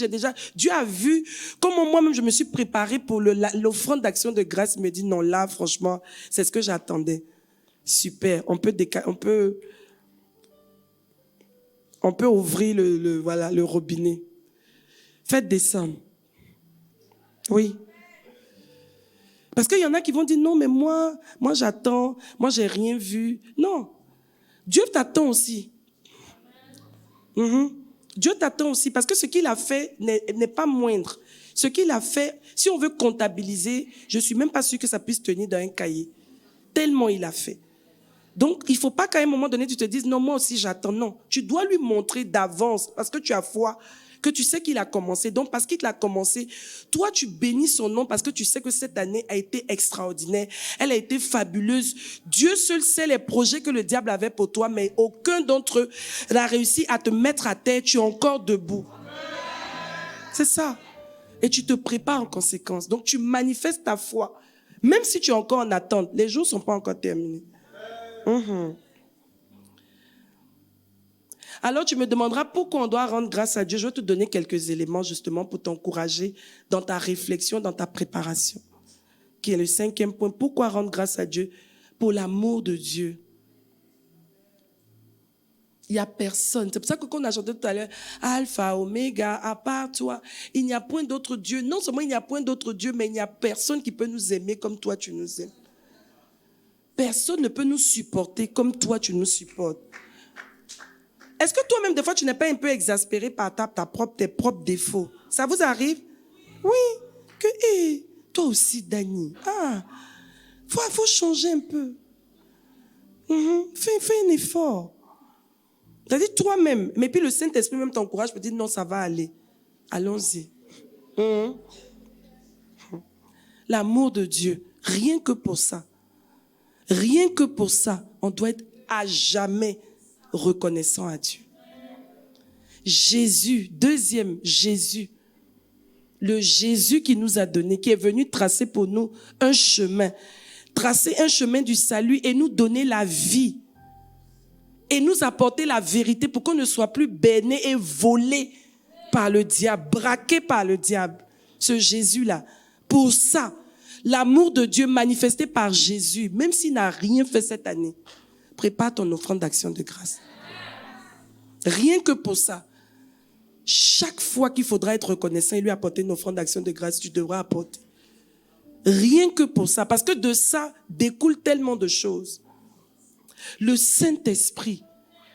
Dieu a vu comment moi-même je me suis préparée pour l'offrande d'action de grâce. Il me dit non, là, franchement, c'est ce que j'attendais. Super, on peut ouvrir le robinet. Faites descendre. Oui. Parce qu'il y en a qui vont dire, non, mais moi j'attends, moi j'ai rien vu. Non, Dieu t'attend aussi. Dieu t'attend aussi, parce que ce qu'il a fait n'est pas moindre. Ce qu'il a fait, si on veut comptabiliser, je suis même pas sûre que ça puisse tenir dans un cahier. Tellement il a fait. Donc, il faut pas qu'à un moment donné, tu te dises, non, moi aussi j'attends. Non, tu dois lui montrer d'avance, parce que tu as foi, que tu sais qu'il a commencé. Donc, parce qu'il l'a commencé, toi, tu bénis son nom parce que tu sais que cette année a été extraordinaire. Elle a été fabuleuse. Dieu seul sait les projets que le diable avait pour toi, mais aucun d'entre eux n'a réussi à te mettre à terre. Tu es encore debout. C'est ça. Et tu te prépares en conséquence. Donc, tu manifestes ta foi. Même si tu es encore en attente, les jours ne sont pas encore terminés. Alors tu me demanderas pourquoi on doit rendre grâce à Dieu. Je vais te donner quelques éléments justement pour t'encourager dans ta réflexion, dans ta préparation. Qui est le 5e point. Pourquoi rendre grâce à Dieu? Pour l'amour de Dieu. Il n'y a personne. C'est pour ça que quand on a chanté tout à l'heure, Alpha, Oméga, à part toi, il n'y a point d'autre Dieu. Non seulement il n'y a point d'autre Dieu, mais il n'y a personne qui peut nous aimer comme toi tu nous aimes. Personne ne peut nous supporter comme toi tu nous supportes. Est-ce que toi-même, des fois, tu n'es pas un peu exaspéré par tes propres défauts? Ça vous arrive? Oui. Que, toi aussi, Dani. Faut changer un peu. Fais un effort. C'est-à-dire toi-même. Mais puis le Saint-Esprit même t'encourage pour dire non, ça va aller. Allons-y. L'amour de Dieu. Rien que pour ça. Rien que pour ça, on doit être à jamais reconnaissant à Dieu. Jésus, deuxième, Jésus. Le Jésus qui nous a donné, qui est venu tracer pour nous un chemin. Tracer un chemin du salut et nous donner la vie. Et nous apporter la vérité pour qu'on ne soit plus berné et volé par le diable, braqué par le diable. Ce Jésus-là. Pour ça, l'amour de Dieu manifesté par Jésus, même s'il n'a rien fait cette année, prépare ton offrande d'action de grâce. Rien que pour ça. Chaque fois qu'il faudra être reconnaissant et lui apporter une offrande d'action de grâce, tu devras apporter. Rien que pour ça. Parce que de ça découle tellement de choses. Le Saint-Esprit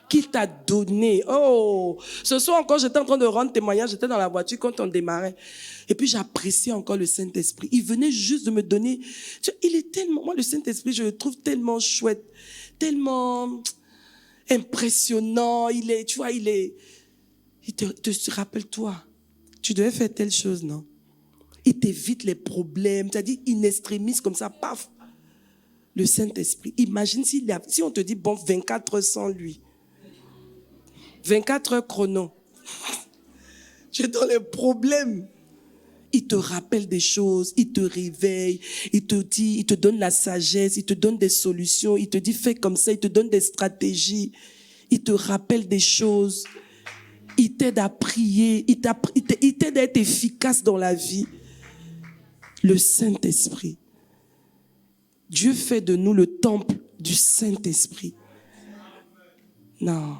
qu'il t'a donné. Oh, ce soir encore, j'étais en train de rendre témoignage. J'étais dans la voiture quand on démarrait. Et puis, j'appréciais encore le Saint-Esprit. Il venait juste de me donner. Il est tellement, moi, le Saint-Esprit, je le trouve tellement chouette, tellement impressionnant. Il te rappelle-toi, tu devais faire telle chose, non? Il t'évite les problèmes. C'est-à-dire, in extremis, comme ça, paf. Le Saint-Esprit. Imagine si on te dit, bon, 24 heures sans lui. 24 heures chrono. Tu es dans les problèmes. Il te rappelle des choses, il te réveille, il te dit, il te donne la sagesse, il te donne des solutions, il te dit fais comme ça, il te donne des stratégies, il te rappelle des choses, il t'aide à prier, il t'aide à être efficace dans la vie. Le Saint-Esprit. Dieu fait de nous le temple du Saint-Esprit. Non.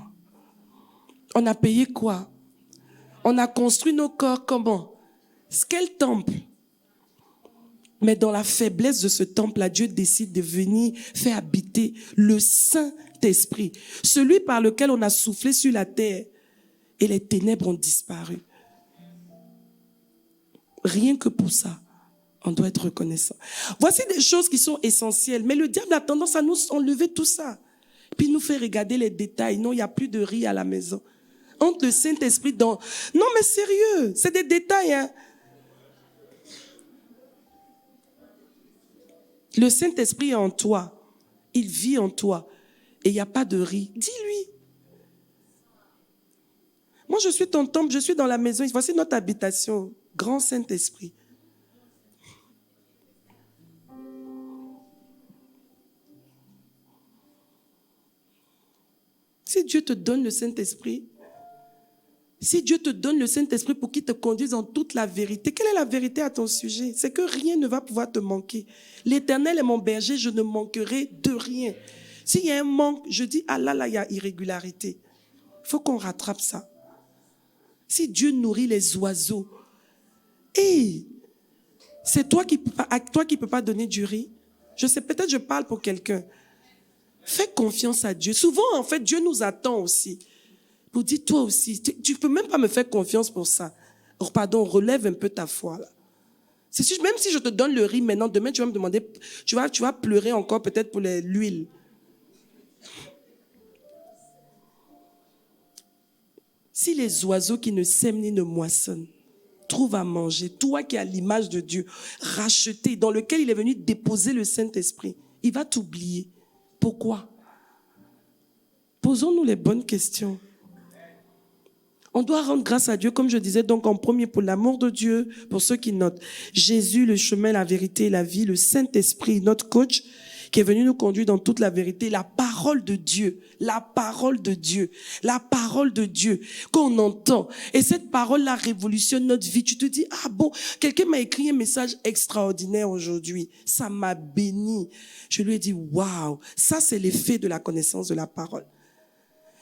On a payé quoi? On a construit nos corps comment? Quel temple? Mais dans la faiblesse de ce temple-là, Dieu décide de venir faire habiter le Saint-Esprit, celui par lequel on a soufflé sur la terre et les ténèbres ont disparu. Rien que pour ça, on doit être reconnaissant. Voici des choses qui sont essentielles, mais le diable a tendance à nous enlever tout ça. Puis il nous fait regarder les détails. Non, il n'y a plus de riz à la maison. Entre le Saint-Esprit dans... Non, mais sérieux, c'est des détails, hein. Le Saint-Esprit est en toi. Il vit en toi. Et il n'y a pas de riz. Dis-lui. Moi, je suis ton temple, je suis dans la maison. Voici notre habitation. Grand Saint-Esprit. Si Dieu te donne le Saint-Esprit, si Dieu te donne le Saint-Esprit pour qu'il te conduise en toute la vérité, quelle est la vérité à ton sujet? C'est que rien ne va pouvoir te manquer. L'Éternel est mon berger, je ne manquerai de rien. S'il y a un manque, je dis, ah là, il y a irrégularité. Il faut qu'on rattrape ça. Si Dieu nourrit les oiseaux, c'est toi qui peux pas donner du riz. Je sais, peut-être je parle pour quelqu'un. Fais confiance à Dieu. Souvent, en fait, Dieu nous attend aussi. Pour dire, toi aussi, tu peux même pas me faire confiance pour ça. Oh, pardon, relève un peu ta foi, là. Même si je te donne le riz maintenant, demain, tu vas me demander, tu vas pleurer encore peut-être pour l'huile. Si les oiseaux qui ne sèment ni ne moissonnent trouvent à manger, toi qui as l'image de Dieu, racheté, dans lequel il est venu déposer le Saint-Esprit, il va t'oublier. Pourquoi? Posons-nous les bonnes questions. On doit rendre grâce à Dieu, comme je disais, donc en premier pour l'amour de Dieu, pour ceux qui notent. Jésus, le chemin, la vérité et la vie, le Saint-Esprit, notre coach. qui est venu nous conduire dans toute la vérité, la parole de Dieu, la parole de Dieu, la parole de Dieu qu'on entend. Et cette parole-là révolutionne notre vie. Tu te dis, ah bon, quelqu'un m'a écrit un message extraordinaire aujourd'hui. Ça m'a béni. Je lui ai dit, waouh, ça c'est l'effet de la connaissance de la parole.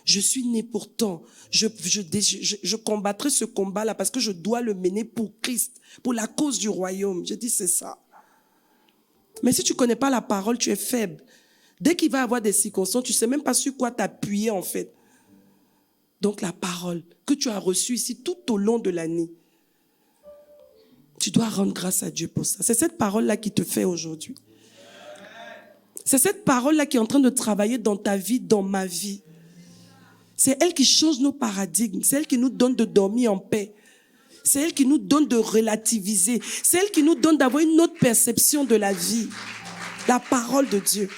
Je suis né pourtant. Je combattrai ce combat-là parce que je dois le mener pour Christ, pour la cause du royaume. Je dis, c'est ça. Mais si tu ne connais pas la parole, tu es faible. Dès qu'il va y avoir des circonstances, tu ne sais même pas sur quoi t'appuyer en fait. Donc la parole que tu as reçue ici tout au long de l'année, tu dois rendre grâce à Dieu pour ça. C'est cette parole-là qui te fait aujourd'hui. C'est cette parole-là qui est en train de travailler dans ta vie, dans ma vie. C'est elle qui change nos paradigmes. C'est elle qui nous donne de dormir en paix. C'est elle qui nous donne de relativiser. C'est elle qui nous donne d'avoir une autre perception de la vie. La parole de Dieu.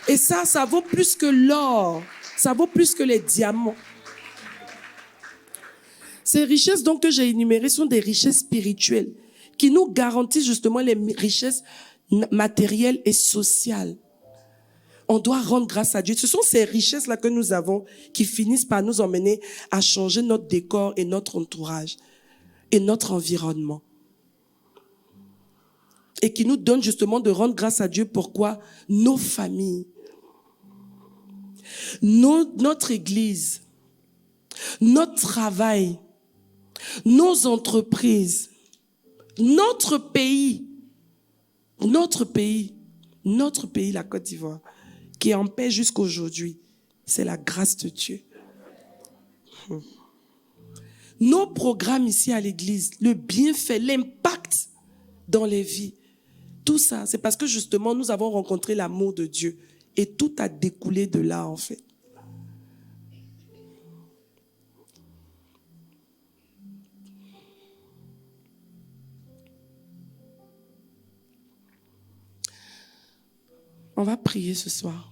Et ça vaut plus que l'or. Ça vaut plus que les diamants. Ces richesses donc que j'ai énumérées sont des richesses spirituelles qui nous garantissent justement les richesses matérielles et sociales. On doit rendre grâce à Dieu. Ce sont ces richesses-là que nous avons qui finissent par nous emmener à changer notre décor et notre entourage et notre environnement. Et qui nous donnent justement de rendre grâce à Dieu. Pourquoi? Nos familles, notre église, notre travail, nos entreprises, notre pays, la Côte d'Ivoire, qui est en paix jusqu'aujourd'hui, c'est la grâce de Dieu. Nos programmes ici à l'église, le bienfait, l'impact dans les vies, tout ça, c'est parce que justement nous avons rencontré l'amour de Dieu et tout a découlé de là en fait. On va prier ce soir.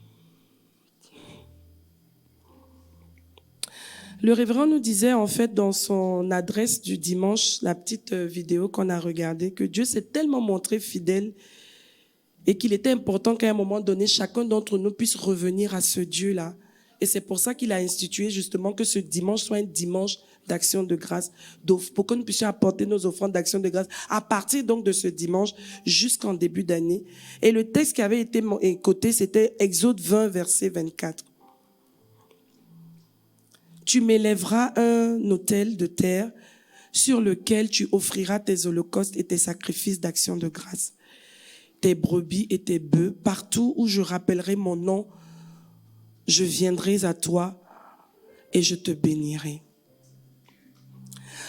Le révérend nous disait en fait dans son adresse du dimanche, la petite vidéo qu'on a regardée, que Dieu s'est tellement montré fidèle et qu'il était important qu'à un moment donné, chacun d'entre nous puisse revenir à ce Dieu-là. Et c'est pour ça qu'il a institué justement que ce dimanche soit un dimanche d'action de grâce, pour que nous puissions apporter nos offrandes d'action de grâce à partir donc de ce dimanche jusqu'en début d'année. Et le texte qui avait été coté, c'était Exode 20, verset 24. Tu m'élèveras un autel de terre sur lequel tu offriras tes holocaustes et tes sacrifices d'action de grâce, tes brebis et tes bœufs. Partout où je rappellerai mon nom, je viendrai à toi et je te bénirai.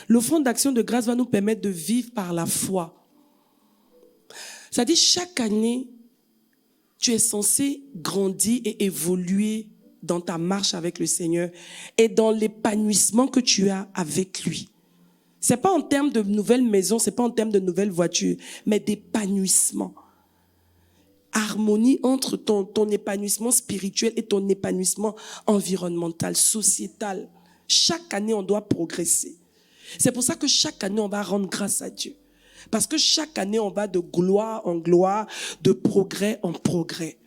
L'offrande d'action de grâce va nous permettre de vivre par la foi. C'est-à-dire, chaque année, tu es censé grandir et évoluer dans ta marche avec le Seigneur et dans l'épanouissement que tu as avec lui. C'est pas en termes de nouvelles maisons, c'est pas en termes de nouvelles voitures, mais d'épanouissement. Harmonie entre ton épanouissement spirituel et ton épanouissement environnemental, sociétal. Chaque année, on doit progresser. C'est pour ça que chaque année, on va rendre grâce à Dieu. Parce que chaque année, on va de gloire en gloire, de progrès en progrès.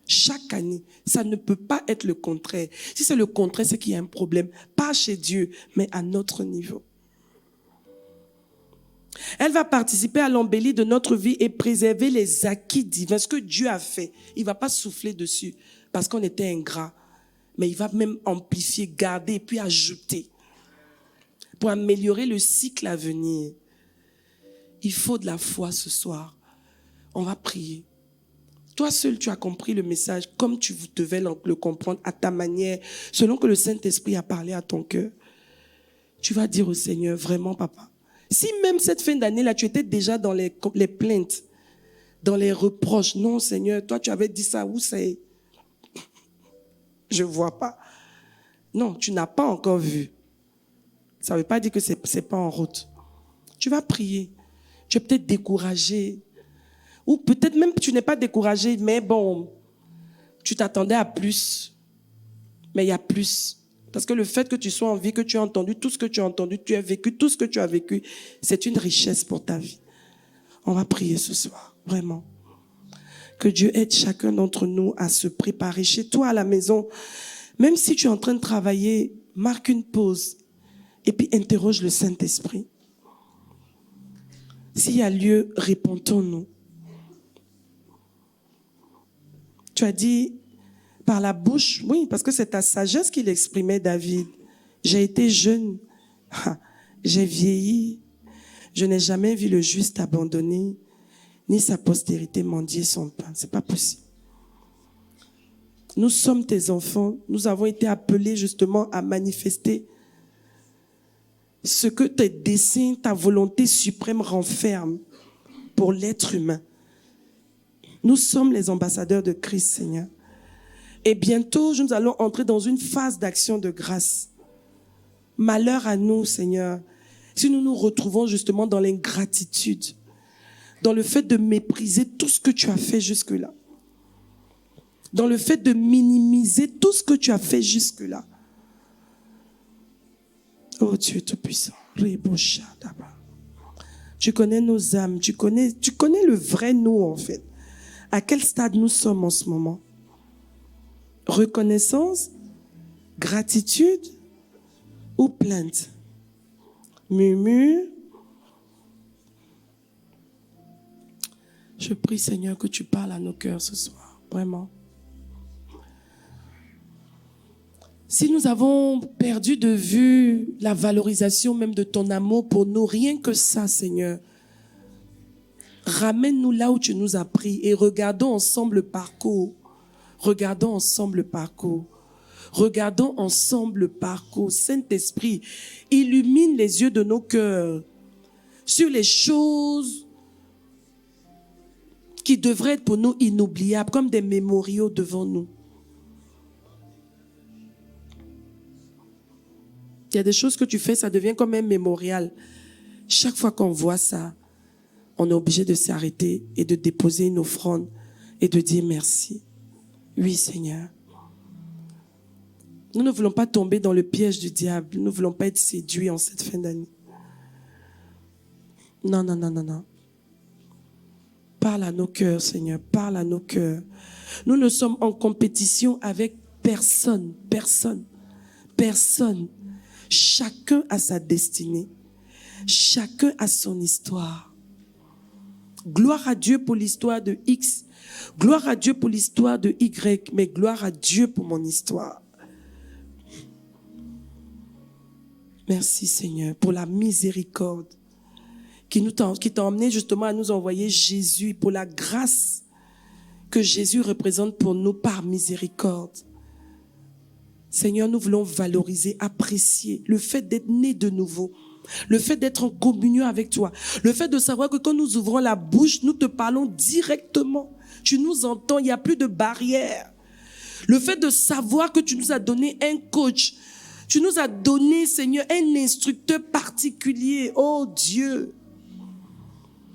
Chaque année, ça ne peut pas être le contraire. Si c'est le contraire, c'est qu'il y a un problème. Pas chez Dieu, mais à notre niveau. Elle va participer à l'embellie de notre vie et préserver les acquis divins. Ce que Dieu a fait, il ne va pas souffler dessus parce qu'on était ingrat. Mais il va même amplifier, garder et puis ajouter pour améliorer le cycle à venir. Il faut de la foi ce soir. On va prier. Toi seul, tu as compris le message comme tu devais le comprendre à ta manière, selon que le Saint-Esprit a parlé à ton cœur. Tu vas dire au Seigneur, vraiment papa, si même cette fin d'année-là, tu étais déjà dans les plaintes, dans les reproches, non Seigneur, toi tu avais dit ça, où c'est? Je ne vois pas. Non, tu n'as pas encore vu. Ça ne veut pas dire que c'est pas en route. Tu vas prier. Tu es peut-être découragé. Ou peut-être même que tu n'es pas découragé, mais bon, tu t'attendais à plus. Mais il y a plus. Parce que le fait que tu sois en vie, que tu as entendu tout ce que tu as entendu, tu as vécu tout ce que tu as vécu, c'est une richesse pour ta vie. On va prier ce soir, vraiment. Que Dieu aide chacun d'entre nous à se préparer. Chez toi, à la maison, même si tu es en train de travailler, marque une pause et puis interroge le Saint-Esprit. S'il y a lieu, répondons-nous. Tu as dit par la bouche, oui, parce que c'est ta sagesse qu'il exprimait, David. J'ai été jeune, j'ai vieilli, je n'ai jamais vu le juste abandonné, ni sa postérité mendier son pain. C'est pas possible. Nous sommes tes enfants, nous avons été appelés justement à manifester ce que tes desseins, ta volonté suprême renferme pour l'être humain. Nous sommes les ambassadeurs de Christ, Seigneur. Et bientôt, nous allons entrer dans une phase d'action de grâce. Malheur à nous, Seigneur, si nous nous retrouvons justement dans l'ingratitude, dans le fait de mépriser tout ce que tu as fait jusque-là, dans le fait de minimiser tout ce que tu as fait jusque-là. Oh Dieu Tout-Puissant, tu connais nos âmes, tu connais le vrai nous en fait. À quel stade nous sommes en ce moment? Reconnaissance, gratitude ou plainte? Murmure. Je prie Seigneur que tu parles à nos cœurs ce soir, vraiment. Si nous avons perdu de vue la valorisation même de ton amour pour nous, rien que ça, Seigneur, ramène-nous là où tu nous as pris et regardons ensemble le parcours. Regardons ensemble le parcours. Regardons ensemble le parcours. Saint-Esprit, illumine les yeux de nos cœurs sur les choses qui devraient être pour nous inoubliables, comme des mémoriaux devant nous. Il y a des choses que tu fais, ça devient comme un mémorial. Chaque fois qu'on voit ça, on est obligé de s'arrêter et de déposer une offrande et de dire merci. Oui, Seigneur. Nous ne voulons pas tomber dans le piège du diable. Nous ne voulons pas être séduits en cette fin d'année. Non, non, non, non, non. Parle à nos cœurs, Seigneur. Parle à nos cœurs. Nous ne sommes en compétition avec personne. Personne. Personne. Chacun a sa destinée. Chacun a son histoire. Gloire à Dieu pour l'histoire de X. Gloire à Dieu pour l'histoire de Y. Mais gloire à Dieu pour mon histoire. Merci Seigneur pour la miséricorde qui t'a emmené justement à nous envoyer Jésus, pour la grâce que Jésus représente pour nous par miséricorde. Seigneur, nous voulons valoriser, apprécier le fait d'être né de nouveau, le fait d'être en communion avec toi, le fait de savoir que quand nous ouvrons la bouche, nous te parlons directement. Tu nous entends, il n'y a plus de barrière. Le fait de savoir que tu nous as donné un coach, tu nous as donné, Seigneur, un instructeur particulier. Oh Dieu!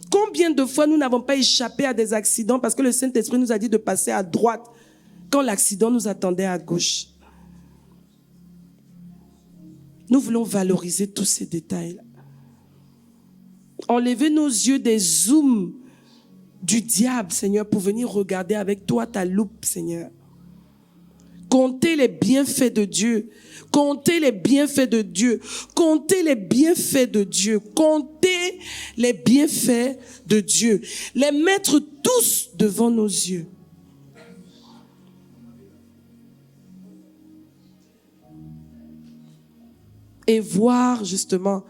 Combien de fois nous n'avons pas échappé à des accidents parce que le Saint-Esprit nous a dit de passer à droite quand l'accident nous attendait à gauche. Nous voulons valoriser tous ces détails-là. Enlever nos yeux des zooms du diable, Seigneur, pour venir regarder avec toi ta loupe, Seigneur. Comptez les bienfaits de Dieu. Comptez les bienfaits de Dieu. Comptez les bienfaits de Dieu. Comptez les bienfaits de Dieu. Les mettre tous devant nos yeux. Et voir justement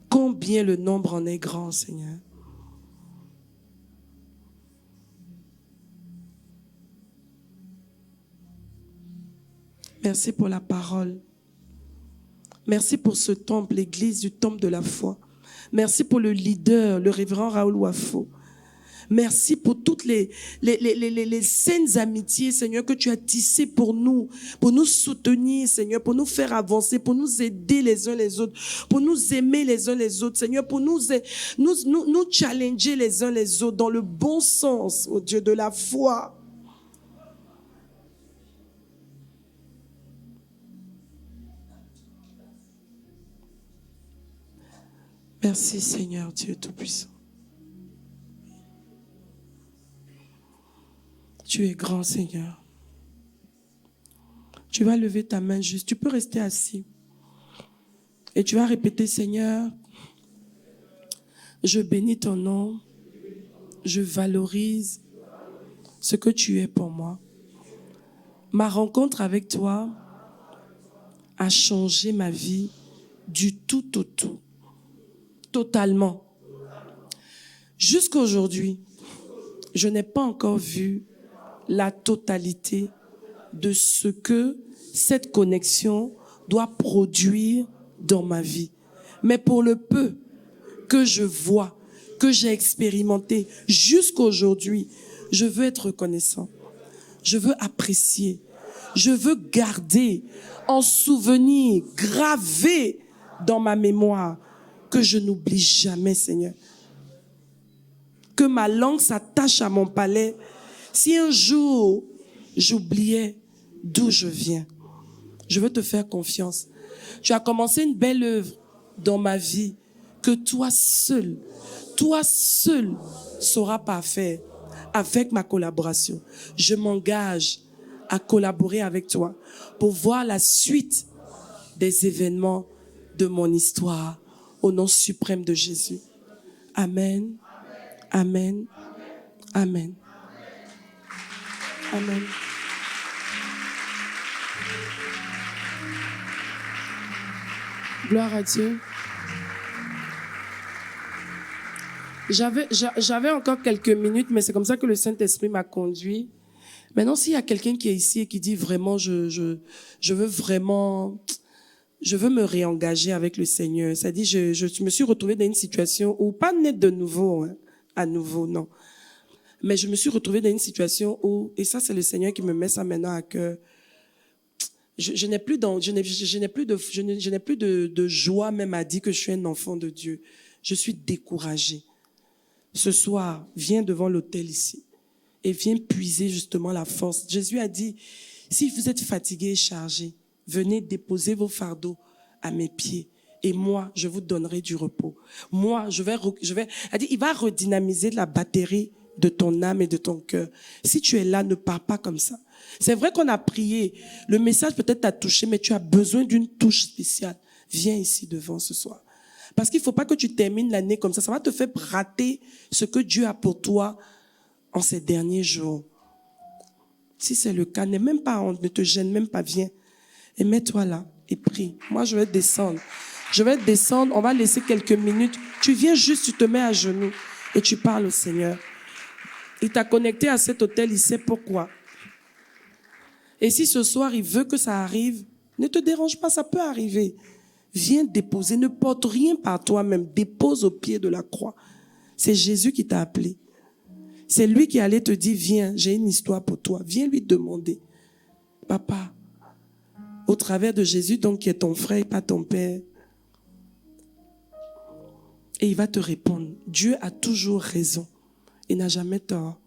combien le nombre en est grand, Seigneur. Merci pour la parole. Merci pour ce temple, l'église du temple de la foi. Merci pour le leader, le révérend Raoul Wafo. Merci pour toutes les saines amitiés, Seigneur, que tu as tissées pour nous soutenir, Seigneur, pour nous faire avancer, pour nous aider les uns les autres, pour nous aimer les uns les autres, Seigneur, pour nous challenger les uns les autres dans le bon sens, au Dieu de la foi. Merci Seigneur Dieu Tout-Puissant. Tu es grand, Seigneur. Tu vas lever ta main juste. Tu peux rester assis. Et tu vas répéter, Seigneur, je bénis ton nom. Je valorise ce que tu es pour moi. Ma rencontre avec toi a changé ma vie du tout au tout. Totalement. Jusqu'à aujourd'hui, je n'ai pas encore vu la totalité de ce que cette connexion doit produire dans ma vie. Mais pour le peu que je vois, que j'ai expérimenté jusqu'à aujourd'hui, je veux être reconnaissant. Je veux apprécier. Je veux garder en souvenir, gravé dans ma mémoire, que je n'oublie jamais, Seigneur. Que ma langue s'attache à mon palais. Si un jour, j'oubliais d'où je viens, je veux te faire confiance. Tu as commencé une belle œuvre dans ma vie que toi seul sauras parfaire avec ma collaboration. Je m'engage à collaborer avec toi pour voir la suite des événements de mon histoire au nom suprême de Jésus. Amen. Amen. Amen. Amen. Gloire à Dieu. J'avais encore quelques minutes, mais c'est comme ça que le Saint-Esprit m'a conduit. Maintenant, s'il y a quelqu'un qui est ici et qui dit vraiment, je veux me réengager avec le Seigneur. Ça dit, je me suis retrouvée dans une situation où, pas naître de nouveau, hein, à nouveau, non. Mais je me suis retrouvée dans une situation où, et ça c'est le Seigneur qui me met ça maintenant à cœur, je n'ai plus de joie même à dire que je suis un enfant de Dieu. Je suis découragée. Ce soir, viens devant l'autel ici et viens puiser justement la force. Jésus a dit, si vous êtes fatigués et chargés, venez déposer vos fardeaux à mes pieds et moi, je vous donnerai du repos. Moi, il va redynamiser la batterie de ton âme et de ton cœur. Si tu es là, ne pars pas comme ça. C'est vrai qu'on a prié. Le message peut-être t'a touché, mais tu as besoin d'une touche spéciale. Viens ici devant ce soir. Parce qu'il ne faut pas que tu termines l'année comme ça. Ça va te faire rater ce que Dieu a pour toi en ces derniers jours. Si c'est le cas, ne te gêne même pas, viens. Et mets-toi là et prie. Moi, je vais descendre. On va laisser quelques minutes. Tu viens juste, tu te mets à genoux et tu parles au Seigneur. Il t'a connecté à cet hôtel, il sait pourquoi. Et si ce soir, il veut que ça arrive, ne te dérange pas, ça peut arriver. Viens déposer, ne porte rien par toi-même, dépose au pied de la croix. C'est Jésus qui t'a appelé. C'est lui qui allait te dire, viens, j'ai une histoire pour toi. Viens lui demander. Papa, au travers de Jésus, donc qui est ton frère et pas ton père. Et il va te répondre. Dieu a toujours raison. Il n'a jamais tort.